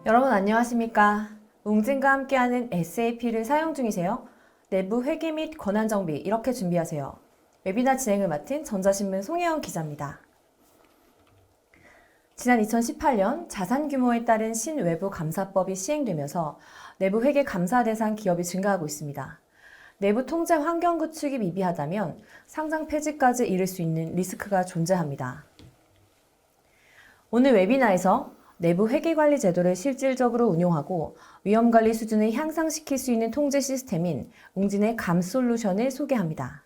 여러분 안녕하십니까? 웅진과 함께하는 SAP를 사용 중이세요? 내부 회계 및 권한 정비 이렇게 준비하세요. 웨비나 진행을 맡은 전자신문 송혜영 기자입니다. 지난 2018년 자산 규모에 따른 신외부 감사법이 시행되면서 내부 회계 감사 대상 기업이 증가하고 있습니다. 내부 통제 환경 구축이 미비하다면 상장 폐지까지 이를 수 있는 리스크가 존재합니다. 오늘 웨비나에서 내부 회계관리 제도를 실질적으로 운용하고 위험관리 수준을 향상시킬 수 있는 통제 시스템인 웅진의 감솔루션을 소개합니다.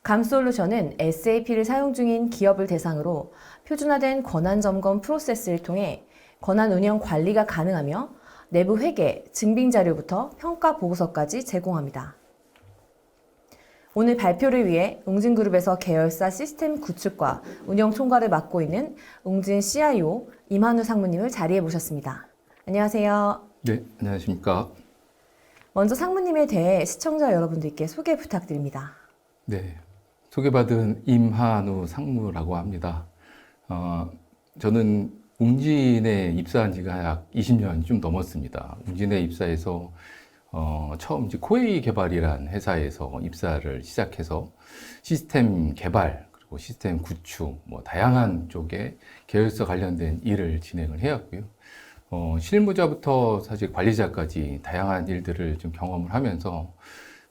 감솔루션은 SAP를 사용 중인 기업을 대상으로 표준화된 권한점검 프로세스를 통해 권한 운영 관리가 가능하며 내부 회계, 증빙자료부터 평가 보고서까지 제공합니다. 오늘 발표를 위해 웅진그룹에서 계열사 시스템 구축과 운영 총괄을 맡고 있는 웅진 CIO 임한우 상무님을 자리에 모셨습니다. 안녕하세요. 네, 안녕하십니까. 먼저 상무님에 대해 시청자 여러분들께 소개 부탁드립니다. 네, 소개받은 임한우 상무라고 합니다. 저는 웅진에 입사한 지가 약 20년 좀 넘었습니다. 웅진에 입사해서 처음 이제 코웨이 개발이란 회사에서 입사를 시작해서 시스템 개발 그리고 시스템 구축 다양한 쪽에 계열사 관련된 일을 진행을 해왔고요. 실무자부터 사실 관리자까지 다양한 일들을 좀 경험을 하면서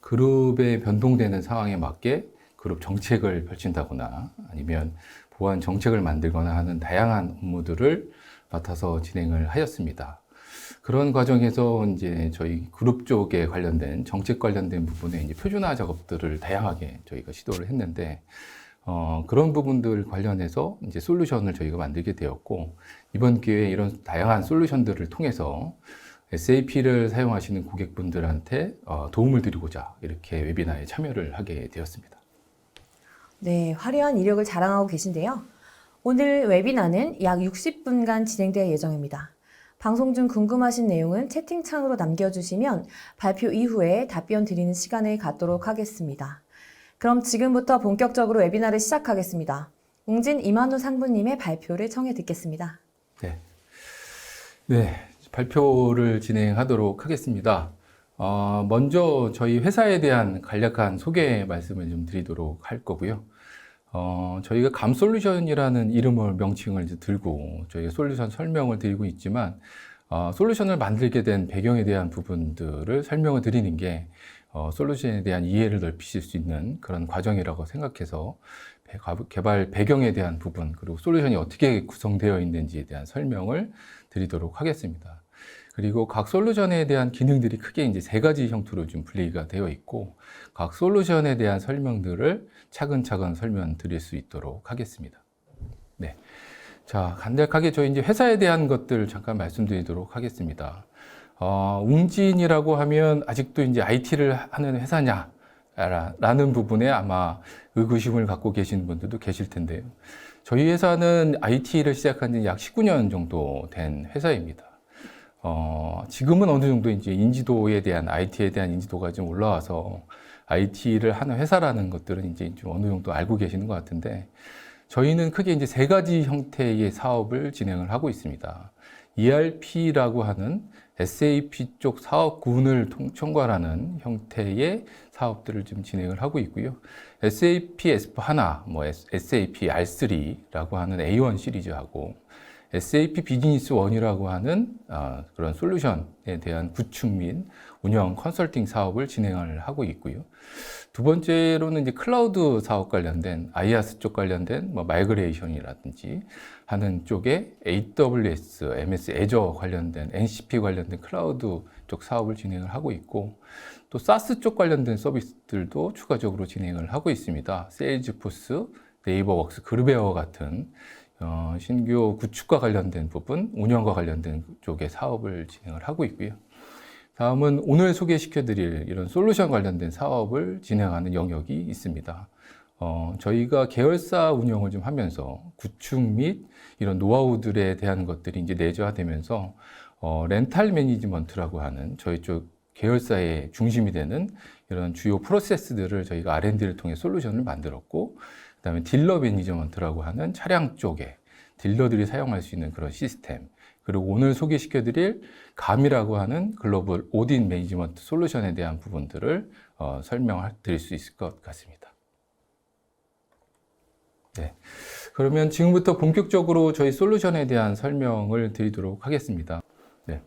그룹의 변동되는 상황에 맞게 그룹 정책을 펼친다거나 아니면 보안 정책을 만들거나 하는 다양한 업무들을 맡아서 진행을 하였습니다. 그런 과정에서 이제 저희 그룹 쪽에 관련된 정책 관련된 부분에 이제 표준화 작업들을 다양하게 저희가 시도를 했는데 그런 부분들 관련해서 이제 솔루션을 저희가 만들게 되었고 이번 기회에 이런 다양한 솔루션들을 통해서 SAP를 사용하시는 고객분들한테 도움을 드리고자 이렇게 웨비나에 참여를 하게 되었습니다. 네, 화려한 이력을 자랑하고 계신데요. 오늘 웨비나는 약 60분간 진행될 예정입니다. 방송 중 궁금하신 내용은 채팅창으로 남겨주시면 발표 이후에 답변 드리는 시간을 갖도록 하겠습니다. 그럼 지금부터 본격적으로 웨비나를 시작하겠습니다. 웅진 임한우 상무님의 발표를 청해 듣겠습니다. 네, 발표를 진행하도록 하겠습니다. 먼저 저희 회사에 대한 간략한 소개 말씀을 좀 드리도록 할 거고요. 저희가 감솔루션이라는 이름을 명칭을 이제 들고 저희가 솔루션 설명을 드리고 있지만 솔루션을 만들게 된 배경에 대한 부분들을 설명을 드리는 게 솔루션에 대한 이해를 넓히실 수 있는 그런 과정이라고 생각해서 개발 배경에 대한 부분 그리고 솔루션이 어떻게 구성되어 있는지에 대한 설명을 드리도록 하겠습니다. 그리고 각 솔루션에 대한 기능들이 크게 이제 세 가지 형태로 좀 분리가 되어 있고 각 솔루션에 대한 설명들을 차근차근 설명드릴 수 있도록 하겠습니다. 네. 자, 간략하게 저희 이제 회사에 대한 것들 잠깐 말씀드리도록 하겠습니다. 웅진이라고 하면 아직도 이제 IT를 하는 회사냐? 라는 부분에 아마 의구심을 갖고 계시는 분들도 계실 텐데요. 저희 회사는 IT를 시작한 지 약 19년 정도 된 회사입니다. 지금은 어느 정도 이제 인지도에 대한, IT에 대한 인지도가 좀 올라와서 IT를 하는 회사라는 것들은 이제 좀 어느 정도 알고 계시는 것 같은데, 저희는 크게 이제 세 가지 형태의 사업을 진행을 하고 있습니다. ERP라고 하는 SAP 쪽 사업군을 총괄하는 형태의 사업들을 좀 진행을 하고 있고요. SAP S4HANA, SAP R3라고 하는 A1 시리즈하고 SAP 비즈니스 원이라고 하는 그런 솔루션에 대한 구축 및 운영 컨설팅 사업을 진행을 하고 있고요. 두 번째로는 이제 클라우드 사업 관련된 IaaS 쪽 관련된 마이그레이션이라든지 하는 쪽에 AWS, MS 애저 관련된 NCP 관련된 클라우드 쪽 사업을 진행을 하고 있고 또 SaaS 쪽 관련된 서비스들도 추가적으로 진행을 하고 있습니다. 세일즈포스, 네이버웍스, 그룹웨어 같은 신규 구축과 관련된 부분, 운영과 관련된 쪽의 사업을 진행을 하고 있고요. 다음은 오늘 소개시켜드릴 이런 솔루션 관련된 사업을 진행하는 영역이 있습니다. 저희가 계열사 운영을 좀 하면서 구축 및 이런 노하우들에 대한 것들이 이제 내재화되면서 렌탈 매니지먼트라고 하는 저희 쪽 계열사의 중심이 되는 이런 주요 프로세스들을 저희가 R&D를 통해 솔루션을 만들었고, 그다음에 딜러 매니지먼트라고 하는 차량 쪽에 딜러들이 사용할 수 있는 그런 시스템, 그리고 오늘 소개시켜드릴 감이라고 하는 글로벌 오딧 매니지먼트 솔루션에 대한 부분들을 설명을 드릴 수 있을 것 같습니다. 네. 그러면 지금부터 본격적으로 저희 솔루션에 대한 설명을 드리도록 하겠습니다. 네.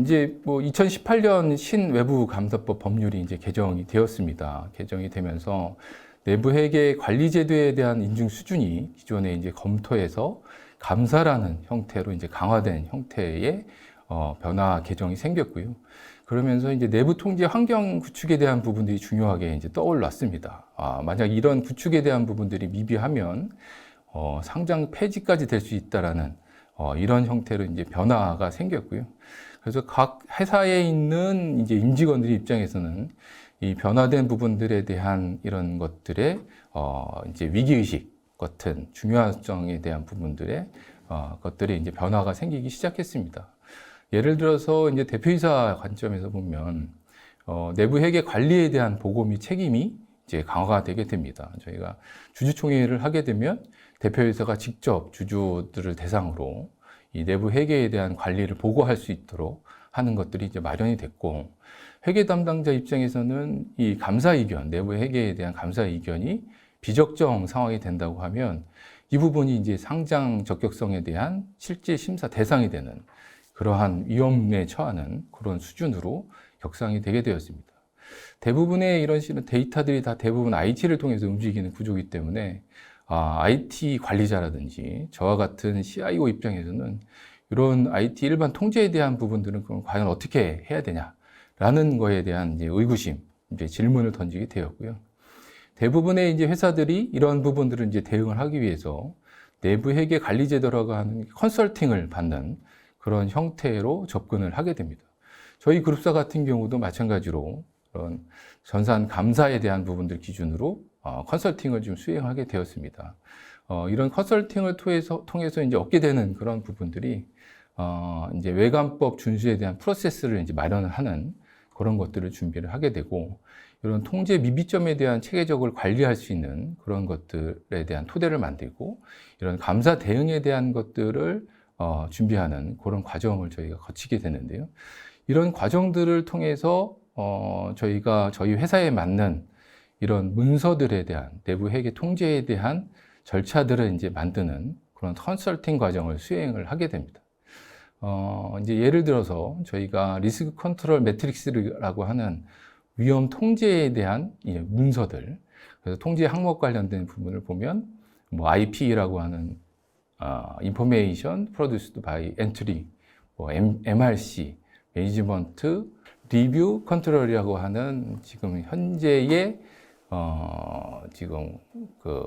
이제 뭐 2018년 신외부 감사법 법률이 이제 개정이 되었습니다. 개정이 되면서 내부 회계 관리 제도에 대한 인증 수준이 기존에 이제 검토해서 감사라는 형태로 이제 강화된 형태의 변화 개정이 생겼고요. 그러면서 이제 내부 통제 환경 구축에 대한 부분들이 중요하게 이제 떠올랐습니다. 만약 이런 구축에 대한 부분들이 미비하면 상장 폐지까지 될 수 있다라는 이런 형태로 이제 변화가 생겼고요. 그래서 각 회사에 있는 이제 임직원들 입장에서는 이 변화된 부분들에 대한 이런 것들의 이제 위기의식 같은 중요성에 대한 부분들의 것들이 이제 변화가 생기기 시작했습니다. 예를 들어서 이제 대표이사 관점에서 보면 내부 회계 관리에 대한 보고 및 책임이 이제 강화가 되게 됩니다. 저희가 주주총회를 하게 되면 대표이사가 직접 주주들을 대상으로 이 내부 회계에 대한 관리를 보고할 수 있도록 하는 것들이 이제 마련이 됐고, 회계 담당자 입장에서는 이 감사 의견, 내부 회계에 대한 감사 의견이 비적정 상황이 된다고 하면 이 부분이 이제 상장 적격성에 대한 실질 심사 대상이 되는 그러한 위험에 처하는 그런 수준으로 격상이 되게 되었습니다. 대부분의 이런 식의 데이터들이 다 대부분 IT를 통해서 움직이는 구조이기 때문에 IT 관리자라든지 저와 같은 CIO 입장에서는 이런 IT 일반 통제에 대한 부분들은 그럼 과연 어떻게 해야 되냐라는 거에 대한 이제 의구심, 이제 질문을 던지게 되었고요. 대부분의 이제 회사들이 이런 부분들을 이제 대응을 하기 위해서 내부 회계 관리 제도라고 하는 컨설팅을 받는 그런 형태로 접근을 하게 됩니다. 저희 그룹사 같은 경우도 마찬가지로 그런 전산 감사에 대한 부분들 기준으로 컨설팅을 좀 수행하게 되었습니다. 이런 컨설팅을 통해서 이제 얻게 되는 그런 부분들이 이제 외관법 준수에 대한 프로세스를 이제 마련을 하는 그런 것들을 준비를 하게 되고, 이런 통제 미비점에 대한 체계적으로 관리할 수 있는 그런 것들에 대한 토대를 만들고, 이런 감사 대응에 대한 것들을 준비하는 그런 과정을 저희가 거치게 되는데요. 이런 과정들을 통해서 저희가 저희 회사에 맞는 이런 문서들에 대한 내부 회계 통제에 대한 절차들을 이제 만드는 그런 컨설팅 과정을 수행을 하게 됩니다. 이제 예를 들어서 저희가 리스크 컨트롤 매트릭스라고 하는 위험 통제에 대한 문서들, 그래서 통제 항목 관련된 부분을 보면 뭐 IP라고 하는 Information Produced by Entry, 뭐 MRC, 매니지먼트 리뷰 컨트롤이라고 하는 지금 현재의 지금 그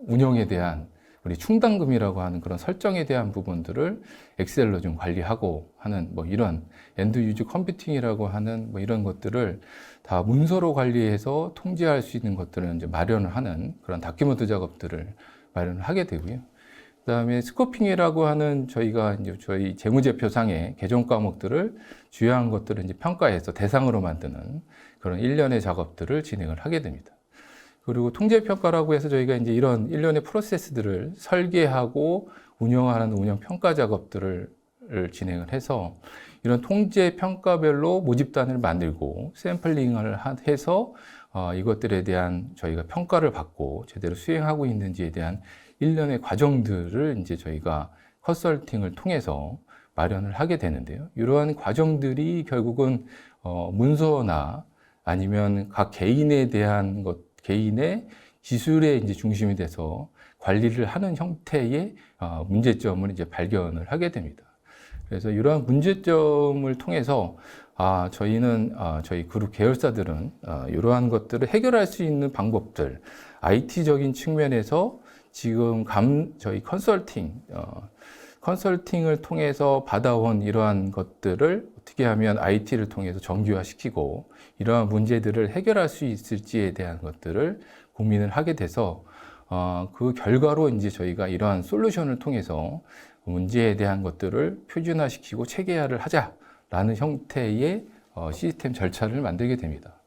운영에 대한 우리 충당금이라고 하는 그런 설정에 대한 부분들을 엑셀로 좀 관리하고 하는 뭐 이런 엔드 유저 컴퓨팅이라고 하는 뭐 이런 것들을 다 문서로 관리해서 통제할 수 있는 것들을 이제 마련을 하는 그런 다큐멘트 작업들을 마련을 하게 되고요. 그다음에 스코핑이라고 하는 저희가 이제 저희 재무제표상의 개정 과목들을 주요한 것들을 이제 평가해서 대상으로 만드는 그런 일련의 작업들을 진행을 하게 됩니다. 그리고 통제평가라고 해서 저희가 이제 이런 일련의 프로세스들을 설계하고 운영하는 운영평가 작업들을 진행을 해서 이런 통제평가별로 모집단을 만들고 샘플링을 해서 이것들에 대한 저희가 평가를 받고 제대로 수행하고 있는지에 대한 일련의 과정들을 이제 저희가 컨설팅을 통해서 마련을 하게 되는데요. 이러한 과정들이 결국은 문서나 아니면 각 개인에 대한 개인의 기술에 이제 중심이 돼서 관리를 하는 형태의 문제점을 이제 발견을 하게 됩니다. 그래서 이러한 문제점을 통해서 저희는 저희 그룹 계열사들은 이러한 것들을 해결할 수 있는 방법들, IT적인 측면에서 지금 저희 컨설팅을 통해서 받아온 이러한 것들을 어떻게 하면 IT를 통해서 정규화시키고 이러한 문제들을 해결할 수 있을지에 대한 것들을 고민을 하게 돼서 그 결과로 이제 저희가 이러한 솔루션을 통해서 문제에 대한 것들을 표준화시키고 체계화를 하자라는 형태의 시스템 절차를 만들게 됩니다.